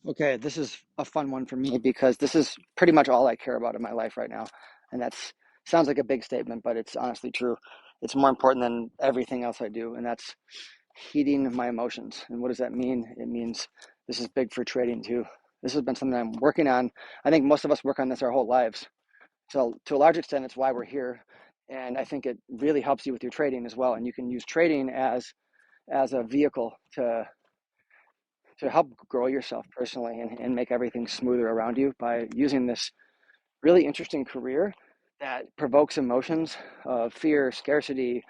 Okay, this is a fun one for me because this is pretty much all I care about in my life right now. And that's sounds like a big statement, but it's honestly true. It's more important than everything else I do, and that's heeding my emotions. And what does that mean? It means this is big for trading too. This has been something I'm working on. I think most of us work on this our whole lives. So to a large extent, it's why we're here. And I think it really helps you with your trading as well. And you can use trading as a vehicle to help grow yourself personally and make everything smoother around you by using this really interesting career that provokes emotions of fear, scarcity,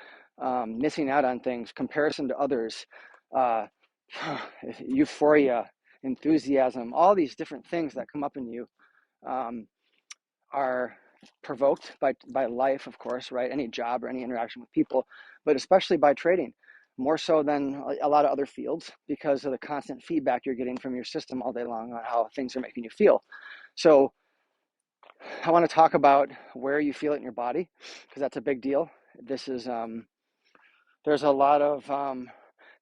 missing out on things, comparison to others, uh, euphoria, enthusiasm, all these different things that come up in you um, are provoked by life, of course, right? Any job or any interaction with people, but especially by trading, more so than a lot of other fields because of the constant feedback you're getting from your system all day long on how things are making you feel. So I want to talk about where you feel it in your body because that's a big deal. This is there's a lot of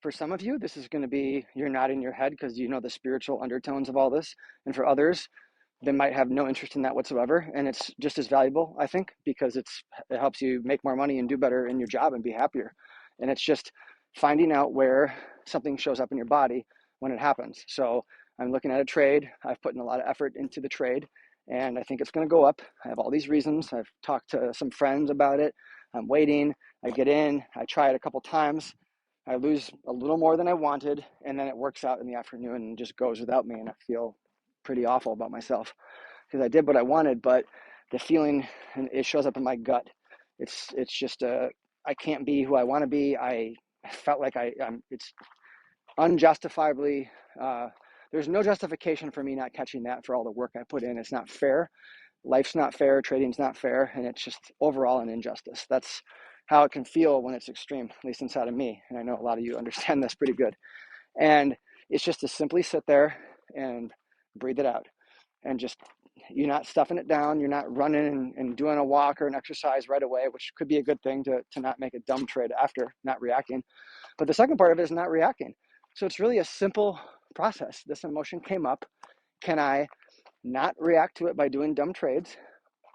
for some of you, this is going to be you're nodding your head because you know the spiritual undertones of all this, and for others, they might have no interest in that whatsoever, and it's just as valuable, I think, because it helps you make more money and do better in your job and be happier. And it's just finding out where something shows up in your body when it happens. So I'm looking at a trade. I've put in a lot of effort into the trade, and I think it's going to go up. I have all these reasons. I've talked to some friends about it. I'm waiting. I get in. I try it a couple times. I lose a little more than I wanted, and then it works out in the afternoon and just goes without me, and I feel pretty awful about myself because I did what I wanted, but the feeling and it shows up in my gut. It's just I can't be who I want to be. I felt like it's unjustifiably. Uh, there's no justification for me not catching that for all the work I put in. It's not fair. Life's not fair. Trading's not fair, and it's just overall an injustice. That's how it can feel when it's extreme, at least inside of me. And I know a lot of you understand this pretty good. And it's just to simply sit there and breathe it out and just you're not stuffing it down. You're not running and doing a walk or an exercise right away, which could be a good thing to not make a dumb trade after not reacting. But the second part of it is not reacting. So it's really a simple process. This emotion came up. Can I not react to it by doing dumb trades?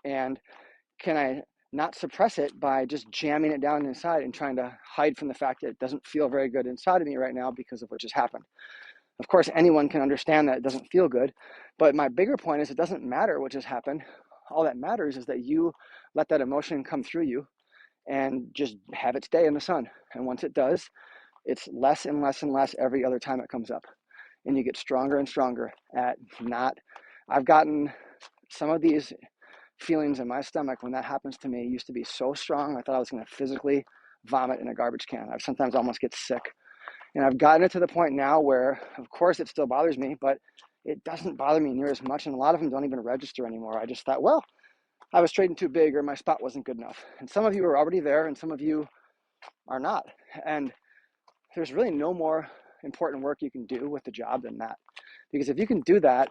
And can I not suppress it by just jamming it down inside and trying to hide from the fact that it doesn't feel very good inside of me right now because of what just happened? Of course, anyone can understand that it doesn't feel good, but my bigger point is it doesn't matter what just happened. All that matters is that you let that emotion come through you and just have it stay in the sun. And once it does, it's less and less and less every other time it comes up. And you get stronger and stronger at not. I've gotten some of these feelings in my stomach when that happens to me used to be so strong. I thought I was going to physically vomit in a garbage can. I sometimes almost get sick. And I've gotten it to the point now where, of course, it still bothers me, but it doesn't bother me near as much. And a lot of them don't even register anymore. I just thought, well, I was trading too big or my spot wasn't good enough. And some of you are already there and some of you are not. And there's really no more important work you can do with the job than that. Because if you can do that,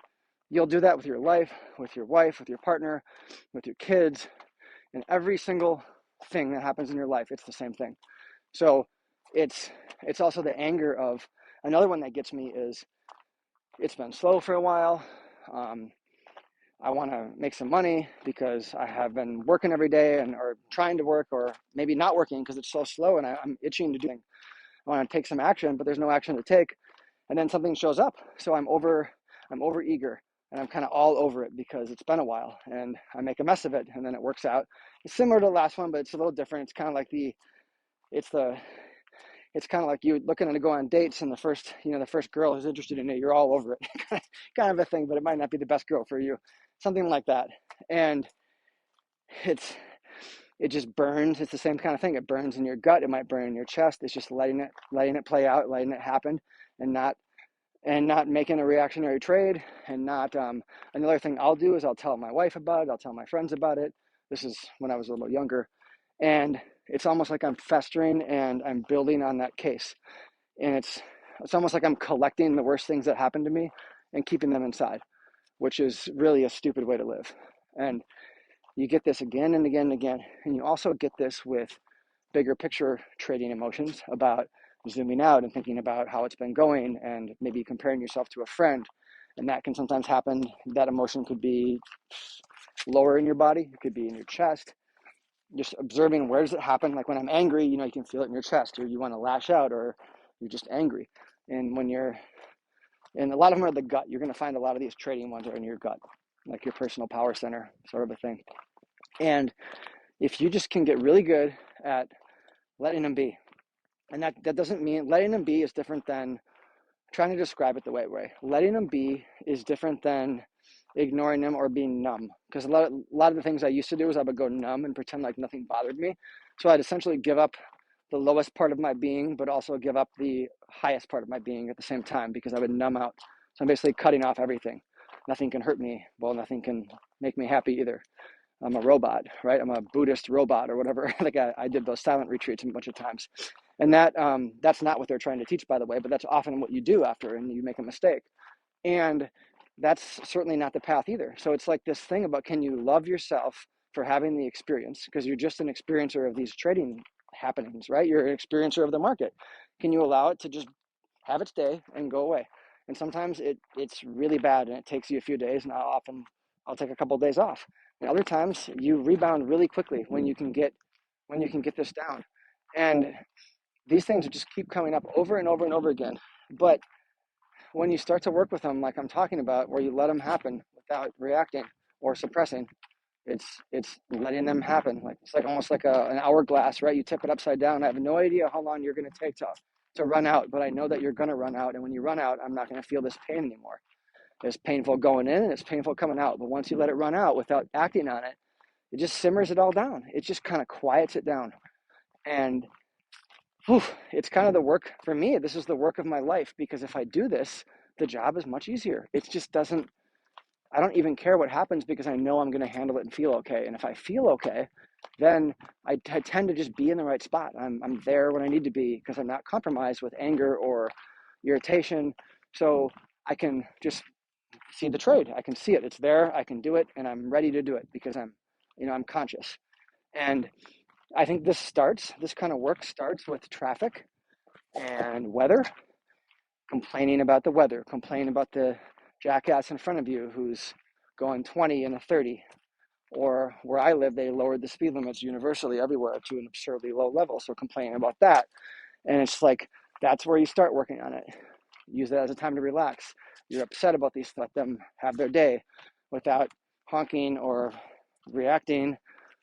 you'll do that with your life, with your wife, with your partner, with your kids, and every single thing that happens in your life, it's the same thing. So it's also the anger of another one that gets me is it's been slow for a while. Um, I want to make some money because I have been working every day and or trying to work or maybe not working because it's so slow and I'm itching to do things. I want to take some action, but there's no action to take. And then something shows up. So I'm over eager and I'm kind of all over it because it's been a while and I make a mess of it and then it works out. It's similar to the last one, but it's a little different. It's kind of like it's the it's kind of like you looking to go on dates and the first girl who's interested in it, you're all over it. Kind of a thing, but it might not be the best girl for you. Something like that. And it's it just burns. It's the same kind of thing. It burns in your gut. It might burn in your chest. It's just letting it play out, letting it happen and not making a reactionary trade and not another thing I'll do is I'll tell my wife about it. I'll tell my friends about it. This is when I was a little younger. And it's almost like I'm festering and I'm building on that case. And it's almost like I'm collecting the worst things that happened to me and keeping them inside, which is really a stupid way to live. And you get this again and again and again. And you also get this with bigger picture trading emotions about zooming out and thinking about how it's been going and maybe comparing yourself to a friend And that can sometimes happen. That emotion could be lower in your body. It could be in your chest. Just observing, where does it happen? Like when I'm angry, you can feel it in your chest, or you want to lash out, or you're just angry. And and a lot of them are the gut. You're going to find a lot of these trading ones are in your gut, like your personal power center sort of a thing. And if you just can get really good at letting them be, and that doesn't mean letting them be is different than trying to describe it the right way. Letting them be is different than ignoring them or being numb. Because a lot of the things I used to do is I would go numb and pretend like nothing bothered me. So I'd essentially give up the lowest part of my being, but also give up the highest part of my being at the same time, because I would numb out. So I'm basically cutting off everything. Nothing can hurt me. Well, nothing can make me happy either. I'm a robot, right? I'm a Buddhist robot or whatever. Like I did those silent retreats a bunch of times. And that's not what they're trying to teach, by the way, but that's often what you do after and you make a mistake. And that's certainly not the path either. So it's like this thing about, can you love yourself for having the experience? Because you're just an experiencer of these trading happenings, right? You're an experiencer of the market. Can you allow it to just have its day and go away? And sometimes it's really bad and it takes you a few days, and I'll take a couple of days off. And other times you rebound really quickly when you can get this down. And these things just keep coming up over and over and over again. But when you start to work with them, like I'm talking about, where you let them happen without reacting or suppressing, it's letting them happen. Like it's like almost like an hourglass, right? You tip it upside down. I have no idea how long you're going to take to run out, but I know that you're going to run out. And when you run out, I'm not going to feel this pain anymore. It's painful going in and it's painful coming out. But once you let it run out without acting on it, it just simmers it all down. It just kind of quiets it down. And it's kind of the work for me. This is the work of my life, because if I do this, the job is much easier. It just doesn't, I don't even care what happens, because I know I'm going to handle it and feel okay. And if I feel okay, then I tend to just be in the right spot. I'm there when I need to be, because I'm not compromised with anger or irritation. So I can just see the trade. I can see it. It's there. I can do it, and I'm ready to do it because I'm conscious. And I think this kind of work starts with traffic and weather, complaining about the weather, complaining about the jackass in front of you who's going 20 and a 30. Or where I live, they lowered the speed limits universally everywhere to an absurdly low level. So complaining about that. And it's like, that's where you start working on it. Use that as a time to relax. You're upset about these, let them have their day without honking or reacting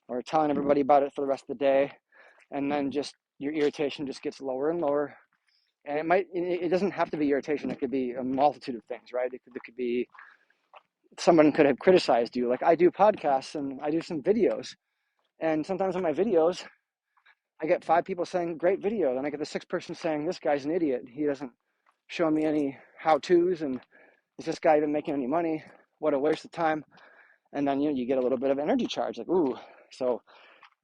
or telling everybody about it for the rest of the day. And then just your irritation just gets lower and lower. And it doesn't have to be irritation. It could be a multitude of things, right? It could be someone could have criticized you. Like I do podcasts and I do some videos. And sometimes on my videos, I get 5 people saying, great video. Then I get the 6th person saying, this guy's an idiot. He doesn't show me any how-tos. And is this guy even making any money? What a waste of time. And then, you get a little bit of energy charge. Like, ooh, so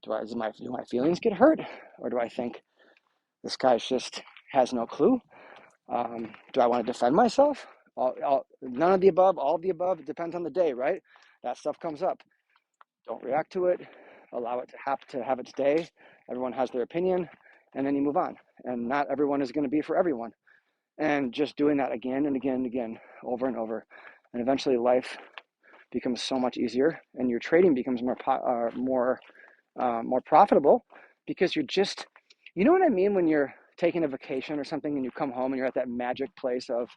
do my feelings get hurt? Or do I think this guy just has no clue? Do I want to defend myself? None of the above, all of the above. It depends on the day, right? That stuff comes up. Don't react to it. Allow it to have its day. Everyone has their opinion, and then you move on. And not everyone is going to be for everyone. And just doing that again and again and again, over and over, and eventually life becomes so much easier, and your trading becomes more profitable, because you're just, you know what I mean, when you're taking a vacation or something and you come home and you're at that magic place of,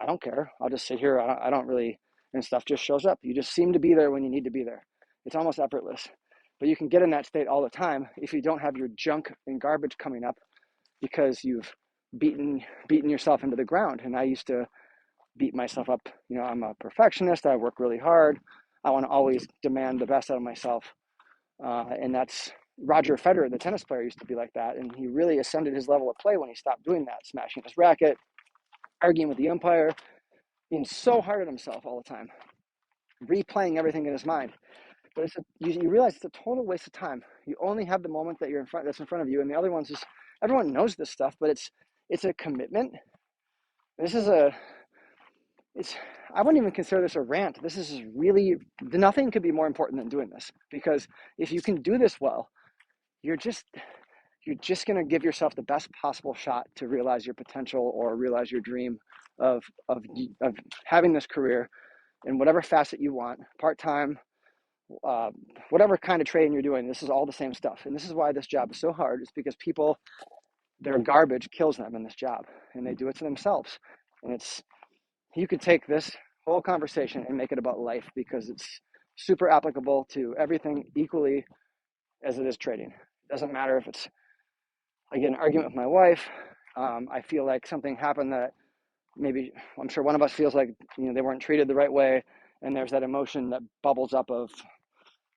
I don't care, I'll just sit here, I don't really, and stuff just shows up. You just seem to be there when you need to be there. It's almost effortless. But you can get in that state all the time if you don't have your junk and garbage coming up, because you've beaten yourself into the ground. And I used to beat myself up. I'm a perfectionist. I work really hard. I want to always demand the best out of myself. And that's Roger Federer, the tennis player, used to be like that. And he really ascended his level of play when he stopped doing that, smashing his racket, arguing with the umpire, being so hard on himself all the time, replaying everything in his mind. But you realize it's a total waste of time. You only have the moment that's in front of you, and the other ones is, everyone knows this stuff, but it's a commitment. This is I wouldn't even consider this a rant. This is really, nothing could be more important than doing this, because if you can do this well, you're you're just going to give yourself the best possible shot to realize your potential or realize your dream of, of, of having this career in whatever facet you want, part-time, uh, whatever kind of trading you're doing. This is all the same stuff. And this is why this job is so hard. It's because people, their garbage kills them in this job, and they do it to themselves. And you could take this whole conversation and make it about life, because it's super applicable to everything equally as it is trading. It doesn't matter if it's, I get an argument with my wife. I feel like something happened that maybe, I'm sure one of us feels like, they weren't treated the right way. And there's that emotion that bubbles up of,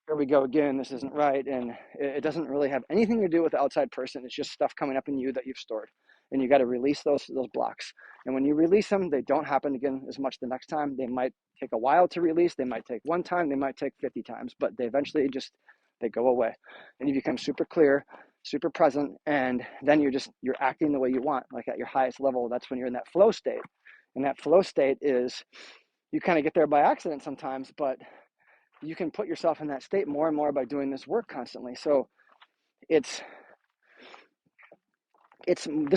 here we go again, this isn't right. And it doesn't really have anything to do with the outside person. It's just stuff coming up in you that you've stored. And you got to release those blocks. And when you release them, they don't happen again as much the next time. They might take a while to release. They might take one time. They might take 50 times, but they eventually they go away. And you become super clear, super present. And then you're acting the way you want, like at your highest level. That's when you're in that flow state. And that flow state is, you kind of get there by accident sometimes, but you can put yourself in that state more and more by doing this work constantly. So this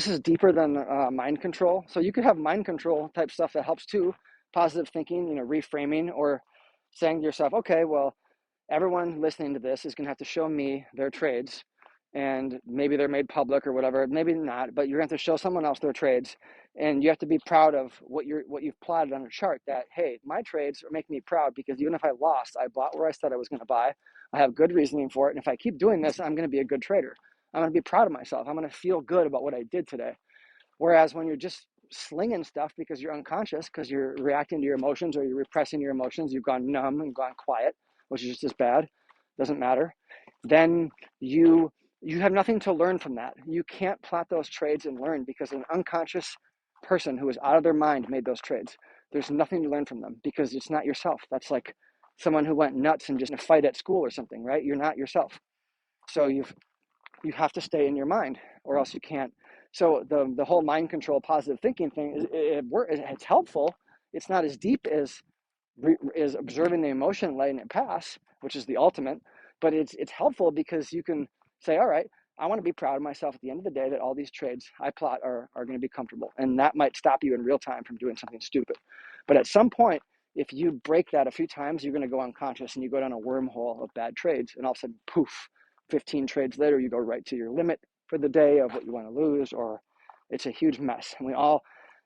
is deeper than mind control. So you could have mind control type stuff that helps too, positive thinking, reframing, or saying to yourself, okay, well, everyone listening to this is going to have to show me their trades, and maybe they're made public or whatever, maybe not, but you're going to have to show someone else their trades, and you have to be proud of what you've plotted on a chart, that, hey, my trades are making me proud, because even if I lost, I bought where I said I was going to buy. I have good reasoning for it, and if I keep doing this, I'm going to be a good trader. I'm going to be proud of myself. I'm going to feel good about what I did today. Whereas when you're just slinging stuff because you're unconscious, because you're reacting to your emotions, or you're repressing your emotions, you've gone numb and gone quiet, which is just as bad, doesn't matter, then you have nothing to learn from that. You can't plot those trades and learn, because an unconscious person who is out of their mind made those trades. There's nothing to learn from them, because it's not yourself. That's like someone who went nuts and just in a fight at school or something, right? You're not yourself. So you have to stay in your mind, or else you can't. So the whole mind control, positive thinking thing, it's helpful. It's not as deep as observing the emotion, letting it pass, which is the ultimate. But it's helpful, because you can say, all right, I want to be proud of myself at the end of the day, that all these trades I plot are going to be comfortable. And that might stop you in real time from doing something stupid. But at some point, if you break that a few times, you're going to go unconscious, and you go down a wormhole of bad trades, and all of a sudden, poof, 15 trades later, you go right to your limit for the day of what you want to lose, or it's a huge mess. And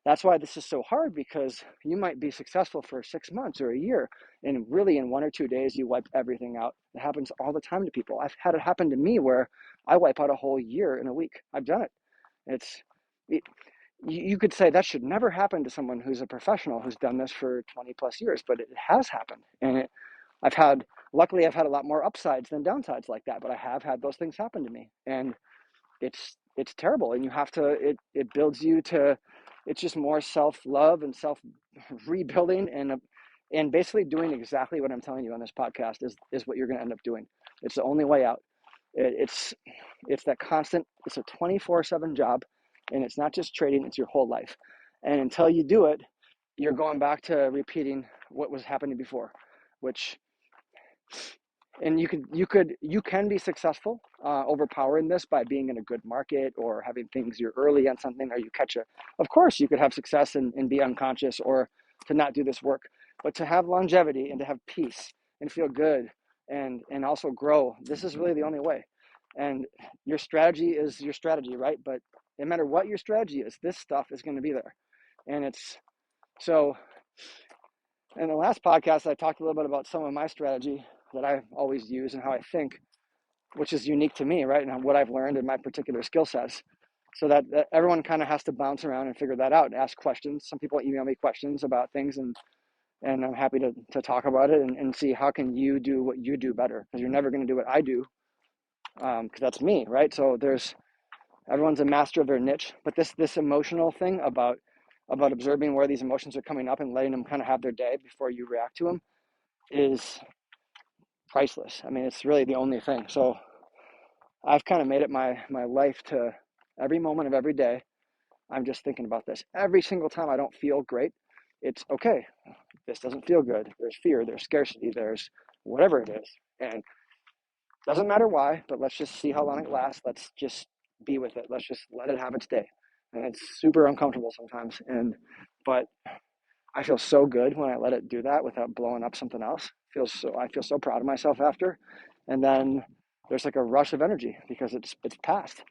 that's why this is so hard, because you might be successful for 6 months or a year, and really in 1 or 2 days, you wipe everything out. It happens all the time to people. I've had it happen to me where I wipe out a whole year in a week. I've done it. You could say that should never happen to someone who's a professional who's done this for 20 plus years, but it has happened. And luckily I've had a lot more upsides than downsides like that, but I have had those things happen to me, and it's terrible. And you have to, it builds you to, it's just more self-love and self rebuilding, and basically doing exactly what I'm telling you on this podcast is what you're going to end up doing. It's the only way out. It's that constant, it's a 24/7 job, and it's not just trading, it's your whole life. And until you do it, you're going back to repeating what was happening before, which, and you can be successful overpowering this by being in a good market, or having things, you're early on something, or you catch it. Of course you could have success and be unconscious, or to not do this work, but to have longevity and to have peace and feel good, and also grow, this is really the only way. And your strategy is your strategy, right? But no matter what your strategy is, this stuff is going to be there. And it's so, in the last podcast, I talked a little bit about some of my strategy that I always use and how I think, which is unique to me, right? And what I've learned in my particular skill sets. So that everyone kind of has to bounce around and figure that out and ask questions. Some people email me questions about things, and I'm happy to talk about it and see how can you do what you do better, because you're never going to do what I do, because that's me, right? So everyone's a master of their niche, but this emotional thing about observing where these emotions are coming up and letting them kind of have their day before you react to them is priceless. I mean, it's really the only thing. So I've kind of made it my life to, every moment of every day, I'm just thinking about this. Every single time I don't feel great, it's okay. This doesn't feel good. There's fear, there's scarcity, there's whatever it is. And doesn't matter why, but let's just see how long it lasts. Let's just be with it. Let's just let it have its day. And it's super uncomfortable sometimes. But I feel so good when I let it do that without blowing up something else. I feel so proud of myself after. And then there's like a rush of energy because it's past.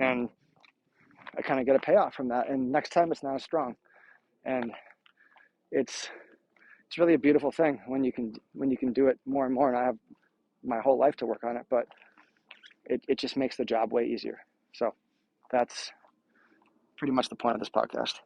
And I kind of get a payoff from that. And next time it's not as strong. And it's it's really a beautiful thing when you can do it more and more. And I have my whole life to work on it, but it just makes the job way easier. So that's pretty much the point of this podcast.